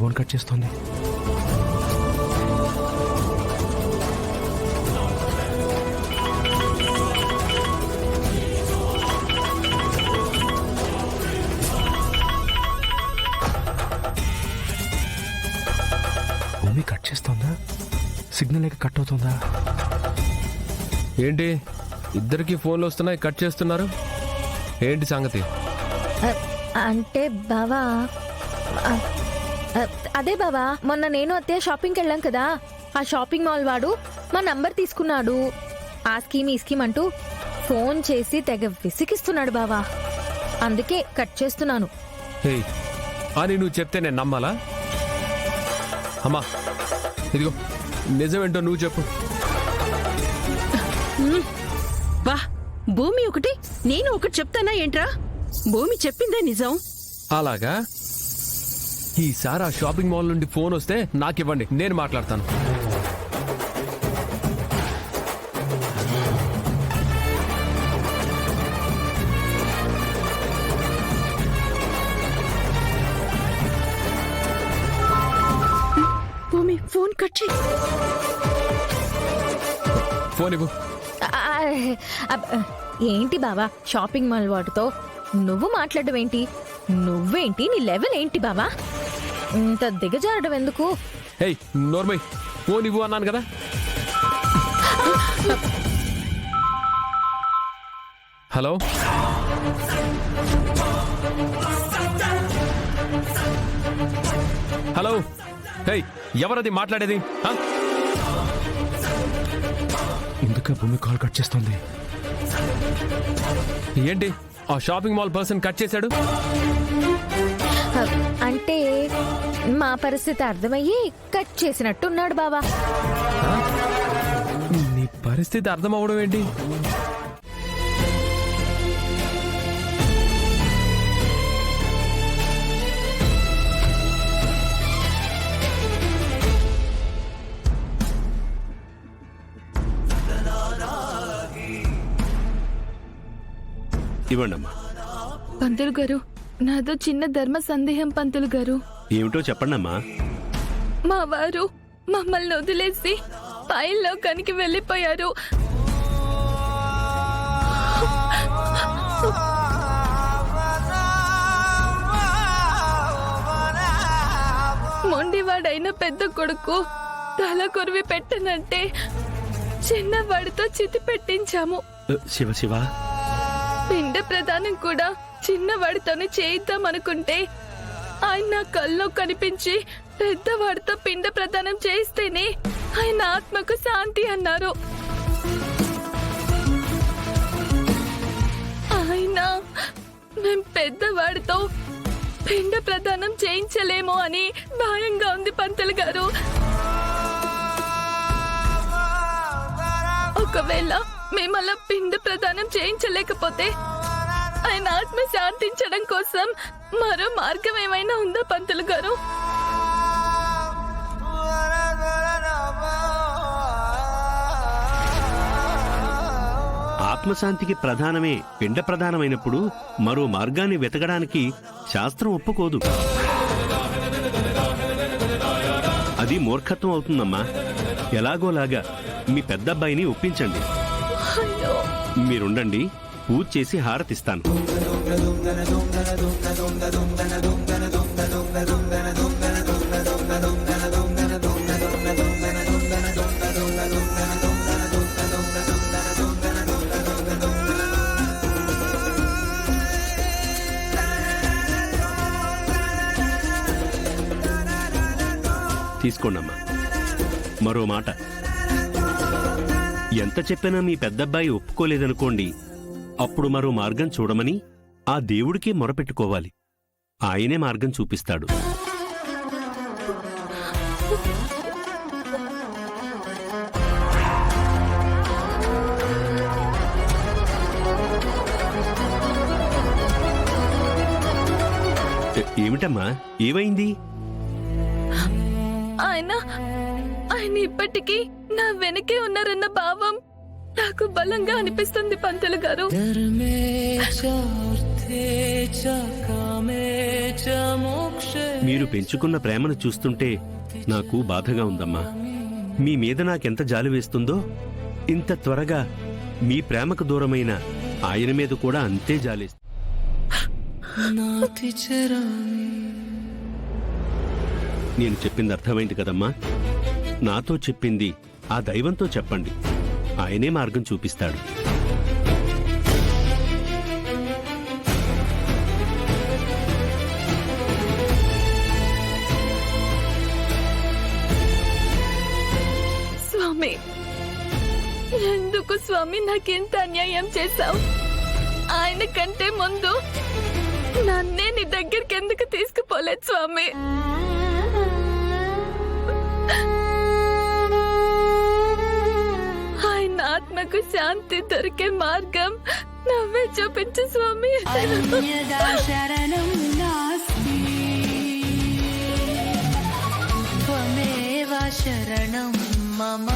Phone cut చేస్తోంది. భూమి cut చేస్తోందా? Signal లేక కట్ అవుతుందా? ఏంటి ఇద్దరికి ఫోన్లు వస్తున్నాయి, కట్ చేస్తున్నారు? ఏంటి సంగతి? అంటే బావా, అదే బావా, మొన్న నేను అత్తయ్య షాపింగ్కి వెళ్ళాం కదా, ఆ షాపింగ్ మాల్ వాడు మా నంబర్ తీసుకున్నాడు. ఆ స్కీమ్ ఈ స్కీమ్ అంటూ ఫోన్ చేసి తెగ విసిగిస్తున్నాడు బావా. అందుకే కట్ చేస్తున్నాను. హే అని నువ్వు చెప్తే నేను నమ్మాలా? అమ్మా ఇదిగో నిజమేంటో నువ్వు చెప్పు. వా, భూమి ఒకటి నేను ఒకటి చెప్తానా ఏంట్రా? భూమి చెప్పిందే నిజం. అలాగా? ఈసారి ఆ షాపింగ్ మాల్ నుండి ఫోన్ వస్తే నాకివ్వండి, నేను మాట్లాడతాను. భూమి ఫోన్ కట్ చేయి. ఫోన్ ఇవ్వు. ఏంటి బావా షాపింగ్ మాల్ వాటితో నువ్వు మాట్లాడడం ఏంటి? నువ్వేంటి? నీ లెవెల్ ఏంటి బావా? ఇంత దిగజారడం ఎందుకు? హే నోర్మై, ఫోన్ ఇవ్వు అన్నాను కదా. హలో హలో, హే ఎవరది మాట్లాడేది? ఎందుక భూమి కాల్ కట్ చేస్తోంది? ఏంటి ఆ షాపింగ్ మాల్ పర్సన్ కట్ చేశాడు? అంటే మా పరిస్థితి అర్థమయ్యి కట్ చేసినట్టున్నాడు బావా. నీ పరిస్థితి అర్థం అవడం ఏంటి? ఇవ్వండమ్మా. పంతులు గారు, నాదో చిన్న ధర్మ సందేహం పంతులు గారు. ఏమిటో చెప్పండమ్మా. మా వారు మమ్మల్ని వదిలేసి పైలోకానికి వెళ్ళిపోయారు. మొండివాడైన పెద్ద కొడుకు తల కొరివి పెట్టనంటే చిన్నవాడితో చితి పెట్టించాము. శివ శివ, పిండ ప్రదానం కూడా చిన్నవాడితోనే చేయిద్దాం అనుకుంటే ఆయన నా కల్లో కనిపించి పెద్దవాడితో పిండ ప్రదానం చేయిస్తేనే ఆయన ఆత్మకు శాంతి అన్నారు. ఆయన మేం పెద్దవాడితో పిండ ప్రదానం చేయించలేమో అని భయంగా ఉంది పంతులు గారు. ఒకవేళ మేమలా పిండ ప్రదానం చేయించలేకపోతే ఆయన ఆత్మ శాంతించడం కోసం మరో మార్గం ఏమైనా ఉందా పంతులు గారు? ఆత్మశాంతికి ప్రధానమే పిండ ప్రధానమైనప్పుడు మరో మార్గాన్ని వెతకడానికి శాస్త్రం ఒప్పుకోదు. అది మూర్ఖత్వం అవుతుందమ్మా. ఎలాగోలాగా మీ పెద్దబ్బాయిని ఒప్పించండి. మీరుండండి, పూజ చేసి హారతిస్తాను. తీసుకోండమ్మా. మరో మాట, ఎంత చెప్పినా మీ పెద్దబ్బాయి ఒప్పుకోలేదనుకోండి, అప్పుడు మరో మార్గం చూడమని ఆ దేవుడికే మొరపెట్టుకోవాలి. ఆయనే మార్గం చూపిస్తాడు. ఏమిటమ్మా, ఏమైంది? ఆయన ఇప్పటికీ నా వెనకే ఉన్నారన్న భావం నాకు బలంగా అనిపిస్తుంది పంతులు గారు. మీరు పెంచుకున్న ప్రేమను చూస్తుంటే నాకు బాధగా ఉందమ్మా. మీ మీద నాకెంత జాలి వేస్తుందో ఇంత త్వరగా మీ ప్రేమకు దూరమైన ఆయన మీద కూడా అంతే జాలేస్తుంది. నేను చెప్పింది అర్థమైంది కదమ్మా. నాతో చెప్పింది ఆ దైవంతో చెప్పండి, ఆయనే మార్గం చూపిస్తాడు. స్వామి, ఎందుకు స్వామి నాకెంత అన్యాయం చేశావు? ఆయన కంటే ముందు నన్నే నీ దగ్గరికి ఎందుకు తీసుకుపోలేదు స్వామి? ఆయన ఆత్మకు శాంతి దొరికే మార్గం నువ్వే చూపించు స్వామి. శరణం నాస్తి త్వమేవ శరణం మమ.